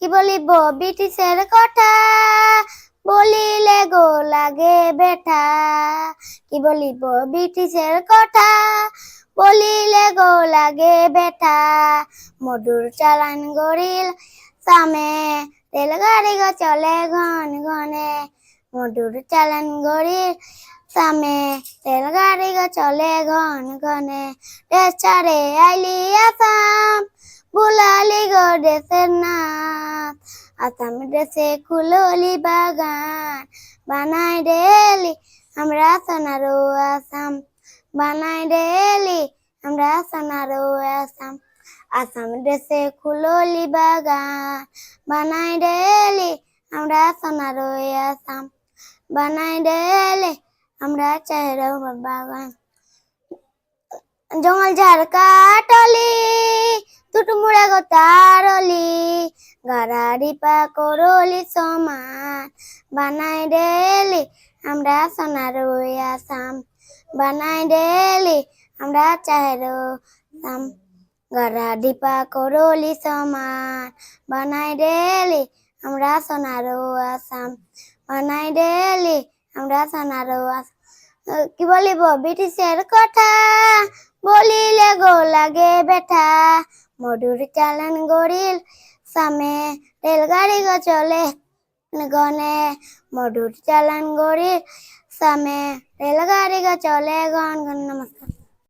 কি বলিব ব্রিটিশের কথা, বলিলে গো লাগে বেঠা। কি বলিব ব্রিটিশের কথা, বলিলে গো লাগে বেঠা। মধুর চালান গড়িল সামে, রেলগাড়ি গো চলে ঘন ঘনে। মধুর চালান গড়িল সামে, রেলগাড়ি গো চলে ঘন ঘনে। দেশ ছাড়ে আইলি আসাম, বুলালি গো দেশের নাম। আসাম দেশে খুললি বাগান, বানাই দেলি আমরা সোনারো আসাম। বানাই দেলি আমরা সোনারো আসাম। আসাম দেশে খুললি বাগান, বানাই দেলি আমরা সোনারো আসাম। বানাই দেলি আমরা চাহেরো বাগান। জঙ্গল ঝাড় কাটলি, টুটমুড়া গো তারলি, গাড়ারি পা করলি সমান। বানাই দেলি আমরা সোনারো আসাম। বানাই দেলি আমরা চাহেরো আসাম। গাড়ারি পা করলি সমান, বানাই দেলি আমরা সোনারো আসাম। বানাই দেলি আমরা সোনারো আসাম। কি বলিব ব্রিটিশের কথা, বলিলে গো লাগে বেঠা। মধুর চালান গড়িল সামে, রেলগাড়ি গো চলে গনে। মধুর চালান গড়িল সামে, রেলগাড়ি গো চলে গন গন। নমস্কার।